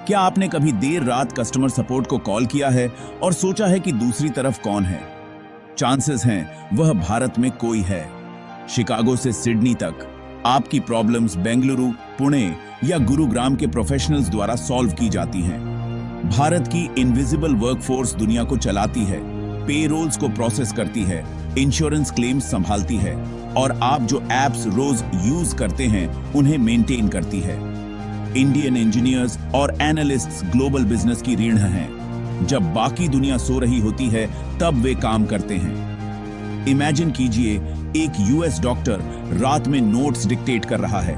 क्या आपने कभी देर रात कस्टमर सपोर्ट को कॉल किया है और सोचा है कि दूसरी तरफ कौन है? चांसेस हैं वह भारत में कोई है। शिकागो से सिडनी तक आपकी प्रॉब्लम्स बेंगलुरु, पुणे या गुरुग्राम के प्रोफेशनल्स द्वारा सॉल्व की जाती हैं। भारत की इनविजिबल वर्कफोर्स दुनिया को चलाती है, पेरोल्स को प्रोसेस करती है, इंश्योरेंस क्लेम्स संभालती है और आप जो एप्स रोज यूज करते हैं उन्हें मेंटेन करती है। इंडियन इंजीनियर्स और एनालिस्ट्स ग्लोबल बिजनेस की रीढ़ हैं। जब बाकी दुनिया सो रही होती है तब वे काम करते हैं। इमेजिन कीजिए, एक यूएस डॉक्टर रात में नोट्स डिक्टेट कर रहा है।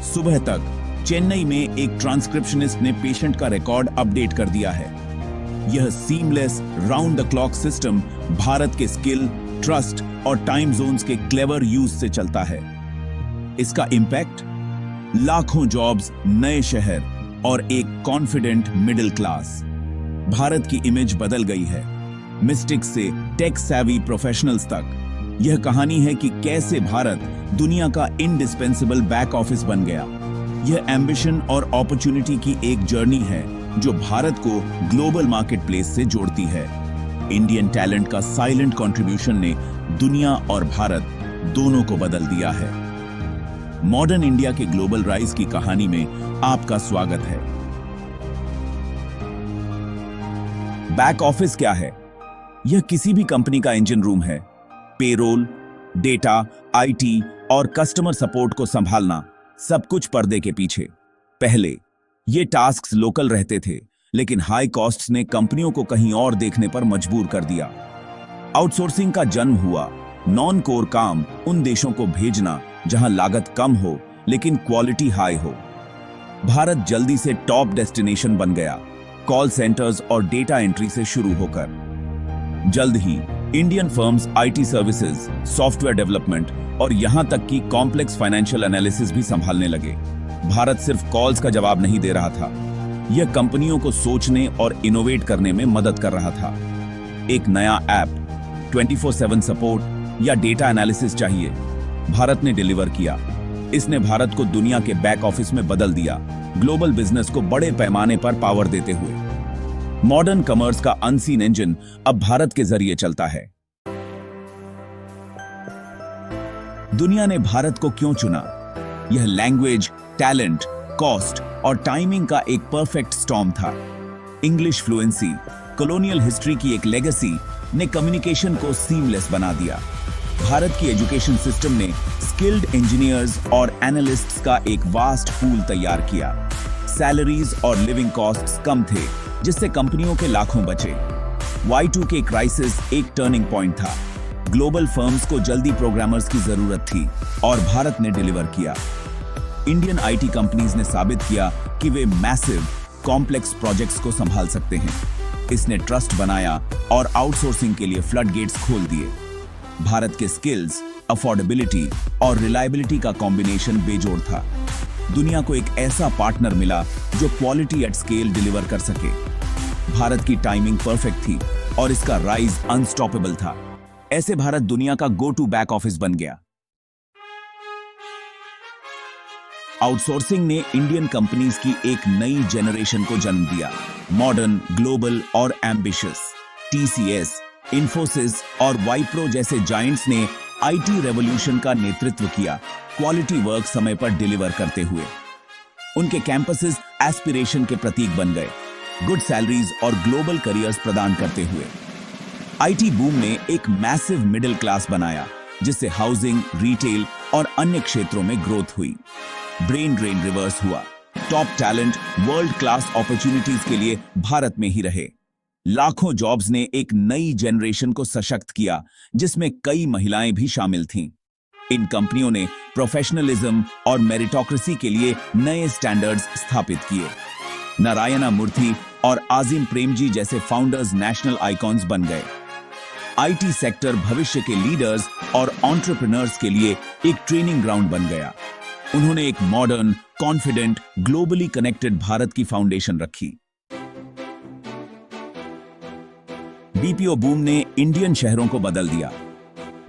सुबह तक चेन्नई में एक ट्रांसक्रिप्शनिस्ट ने पेशेंट का रिकॉर्ड अपडेट कर दिया है। यह seamless round the clock system Bharat के स्किल, ट्रस्ट और टाइम जोन्स के क्लेवर यूज से चलता है। इसका इंपैक्ट लाखों जॉब्स, नए शहर और एक कॉन्फिडेंट मिडिल क्लास। भारत की इमेज बदल गई है, मिस्टिक्स से टेक सैवी प्रोफेशनल्स तक। यह कहानी है कि कैसे भारत दुनिया का इंडिस्पेंसिबल बैक ऑफिस बन गया। यह एम्बिशन और अपॉर्चुनिटी की एक जर्नी है जो भारत को ग्लोबल मार्केट प्लेस से जोड़ती है। इंडियन टैलेंट का साइलेंट कंट्रीब्यूशन ने दुनिया और भारत दोनों को बदल दिया है। मॉडर्न इंडिया के ग्लोबल राइज की कहानी में आपका स्वागत है। बैक ऑफिस क्या है? यह किसी भी कंपनी का इंजन रूम है। पेरोल, डेटा, आईटी और कस्टमर सपोर्ट को संभालना, सब कुछ पर्दे के पीछे। पहले ये टास्क्स लोकल रहते थे, लेकिन हाई कॉस्ट्स ने कंपनियों को कहीं और देखने पर मजबूर कर दिया। आउटसोर्सिंग का जन्म हुआ। नॉन कोर काम उन देशों को भेजना जहां लागत कम हो लेकिन क्वालिटी हाई हो। भारत जल्दी से टॉप डेस्टिनेशन बन गया, कॉल सेंटर्स और डेटा एंट्री से शुरू होकर। जल्द ही Indian firms IT services, software development और यहां तक कि कॉम्प्लेक्स फाइनेंशियल एनालिसिस भी संभालने लगे। भारत सिर्फ कॉल्स का जवाब नहीं दे रहा था, यह कंपनियों को सोचने और इनोवेट करने में मदद कर रहा था। एक नया ऐप, 24/7 सपोर्ट या डेटा एनालिसिस चाहिए, भारत ने डिलीवर किया। इसने भारत को दुनिया के बैक ऑफिस में बदल दिया, ग्लोबल बिजनेस को बड़े पैमाने पर पावर देते हुए। मॉडर्न कॉमर्स का अनसीन इंजन अब भारत के जरिए चलता है। दुनिया ने भारत को क्यों चुना? यह लैंग्वेज, टैलेंट, कॉस्ट और टाइमिंग का एक परफेक्ट स्टॉर्म था। इंग्लिश फ्लुएंसी, कॉलोनियल हिस्ट्री की एक लेगेसी ने कम्युनिकेशन को सीमलेस बना दिया। भारत की एजुकेशन सिस्टम ने स्किल्ड इंजीनियर्स और एनालिस्ट्स का एक वास्ट पूल तैयार किया। सैलरीज और लिविंग कॉस्ट्स कम थे, जिससे कंपनियों के लाखों बचे। Y2K क्राइसिस एक टर्निंग पॉइंट था। ग्लोबल फर्म्स को जल्दी प्रोग्रामर्स की जरूरत थी और भारत ने डिलीवर किया। इंडियन आईटी कंपनीज ने साबित किया कि वे मैसिव, कॉम्प्लेक्स प्रोजेक्ट्स को संभाल सकते हैं। इसने ट्रस्ट बनाया और आउटसोर्सिंग के लिए फ्लडगेट्स खोल दिए। भारत के स्किल्स, अफोर्डेबिलिटी और रिलायबिलिटी का कॉम्बिनेशन बेजोड़ था। दुनिया को एक ऐसा पार्टनर मिला जो क्वालिटी एट स्केल डिलीवर कर सके। भारत की टाइमिंग परफेक्ट थी और इसका राइज अनस्टॉपेबल था। ऐसे भारत दुनिया का गो टू बैक ऑफिस बन गया। आउटसोर्सिंग ने इंडियन कंपनीज की एक नई जनरेशन को जन्म दिया, मॉडर्न, ग्लोबल और एम्बिशियस। टीसीएस, इन्फोसिस और वाइप्रो जैसे जायंट्स ने आईटी रेवोल्यूशन का नेतृत्व किया, क्वालिटी वर्क समय पर डिलीवर करते हुए। उनके कैंपसेस एस्पिरेशन के प्रतीक बन गए, गुड सैलरीज और ग्लोबल करियर्स प्रदान करते हुए। आईटी बूम ने एक मैसिव मिडिल क्लास बनाया, जिससे हाउसिंग, रिटेल और अन्य क्षेत्रों में ग्रोथ हुई। ब्रेन ड्रेन रिवर्स हुआ। Top talent world class opportunities के लिए भारत में ही रहे। लाखों जॉब्स ने एक नई जनरेशन को सशक्त किया, जिसमें कई महिलाएं भी शामिल थीं। इन कंपनियों ने प्रोफेशनलिज्म और मेरिटोक्रेसी के लिए नए स्टैंडर्ड्स स्थापित किए। नारायणा मूर्ति और आजिम प्रेमजी जैसे फाउंडर्स नेशनल आइकॉन्स बन गए। आईटी सेक्टर भविष्य के लीडर्स और एंटरप्रेन्योर्स के लिए एक ट्रेनिंग ग्राउंड बन गया। उन्होंने एक modern, confident, globally connected Bharat की फाउंडेशन रखी। बीपीओ बूम ने इंडियन शहरों को बदल दिया।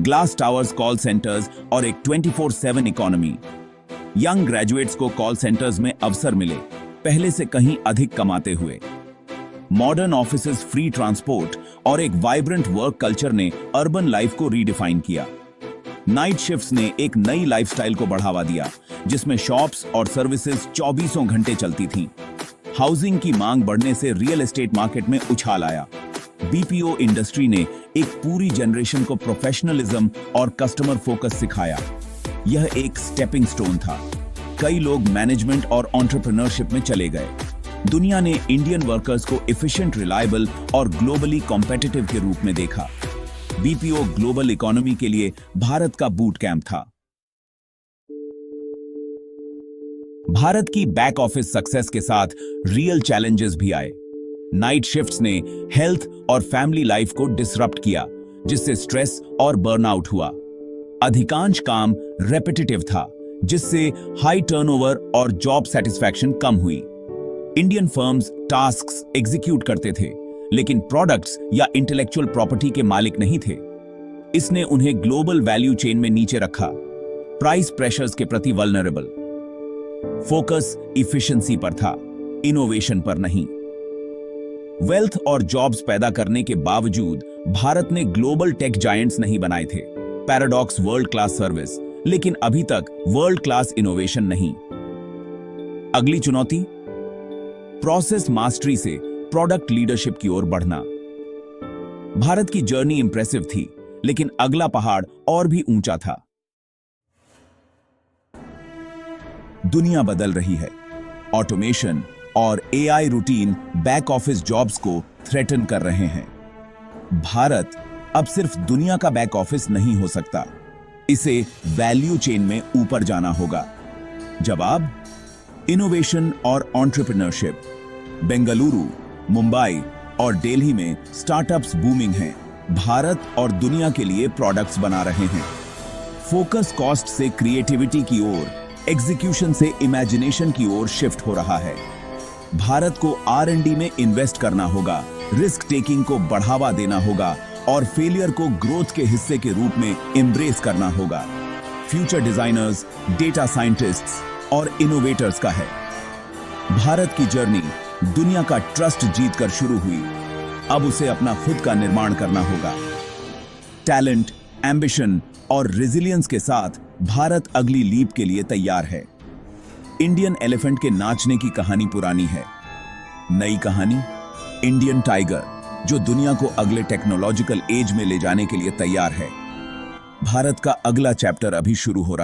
ग्लास टावर्स कॉल सेंटर्स और एक 24/7 इकोनॉमी। यंग ग्रेजुएट्स को कॉल सेंटर्स में अवसर मिले। पहले से कहीं अधिक कमाते हुए। मॉडर्न ऑफिसेज, फ्री ट्रांसपोर्ट और एक वाइब्रेंट वर्क कल्चर ने अर्बन लाइफ को रीडिफाइन किया। नाइट शिफ्ट्स ने एक नई लाइफस्टाइल को बढ़ावा दिया, जिसमें शॉप्स और सर्विसेज 24 घंटे चलती थीं। हाउसिंग की मांग बढ़ने से रियल एस्टेट मार्केट में उछाल आया। बीपीओ इंडस्ट्री ने एक पूरी जनरेशन को प्रोफेशनलिज्म और कस्टमर फोकस सिखाया। यह एक स्टेपिंग स्टोन था। कई लोग मैनेजमेंट और एंटरप्रेन्योरशिप में चले गए। दुनिया ने इंडियन वर्कर्स को एफिशिएंट, रिलायबल और ग्लोबली कॉम्पिटिटिव के रूप में देखा। बीपीओ ग्लोबल इकोनॉमी के लिए भारत का बूट कैंप था। भारत की बैक ऑफिस सक्सेस के साथ रियल चैलेंजेस भी आए। नाइट शिफ्ट्स ने हेल्थ और फैमिली लाइफ को डिसरप्ट किया, जिससे स्ट्रेस और बर्नआउट हुआ। अधिकांश काम रेपिटेटिव था, जिससे हाई टर्नओवर और जॉब सेटिस्फैक्शन कम हुई। इंडियन फर्म्स टास्क्स एग्जीक्यूट करते थे, लेकिन प्रोडक्ट्स या इंटेलेक्चुअल प्रॉपर्टी के मालिक नहीं थे। इसने उन्हें ग्लोबल वैल्यू चेन में नीचे रखा। प्राइस प्रेशर्स के प्रति वल्नरेबल। फोकस इफिशिएंसी पर था, इनोवेशन पर नहीं। वेल्थ और जॉब्स पैदा करने के बावजूद भारत ने ग्लोबल टेक जायंट्स नहीं बनाए थे। पैराडॉक्स वर्ल्ड क्लास सर्विस, लेकिन अभी तक वर्ल्ड क्लास इनोवेशन नहीं। अगली चुनौती, प्रोसेस मास्टरी से प्रोडक्ट लीडरशिप की ओर बढ़ना। भारत की जर्नी इंप्रेसिव थी, लेकिन अगला पहाड़ और भी ऊंचा था। दुनिया बदल रही है। ऑटोमेशन और AI routine back office jobs को थ्रेटन कर रहे हैं। भारत अब सिर्फ दुनिया का बैक ऑफिस नहीं हो सकता, इसे वैल्यू चेन में ऊपर जाना होगा। जवाब, इनोवेशन और एंटरप्रेन्योरशिप। बेंगलुरु, मुंबई और दिल्ली में स्टार्टअप्स बूमिंग हैं। भारत और दुनिया के लिए प्रोडक्ट्स बना रहे हैं। फोकस कॉस्ट से क्रिएटिविटी की ओर, एग्जीक्यूशन से इमेजिनेशन की ओर शिफ्ट हो रहा है। भारत को R&D में इन्वेस्ट करना होगा, रिस्क टेकिंग को बढ़ावा देना होगा और फेलियर को ग्रोथ के हिस्से के रूप में एम्ब्रेस करना होगा। फ्यूचर डिजाइनर्स, डेटा साइंटिस्ट्स और इनोवेटर्स का है। भारत की जर्नी दुनिया का ट्रस्ट जीतकर शुरू हुई। अब उसे अपना खुद का निर्माण करना होगा। टैलेंट, एम्बिशन और रेजिलियंस के साथ भारत अगली लीप के लिए तैयार है। इंडियन एलिफेंट के नाचने की कहानी पुरानी है। नई कहानी, इंडियन टाइगर, जो दुनिया को अगले टेक्नोलॉजिकल एज में ले जाने के लिए तैयार है। भारत का अगला चैप्टर अभी शुरू हो रहा है।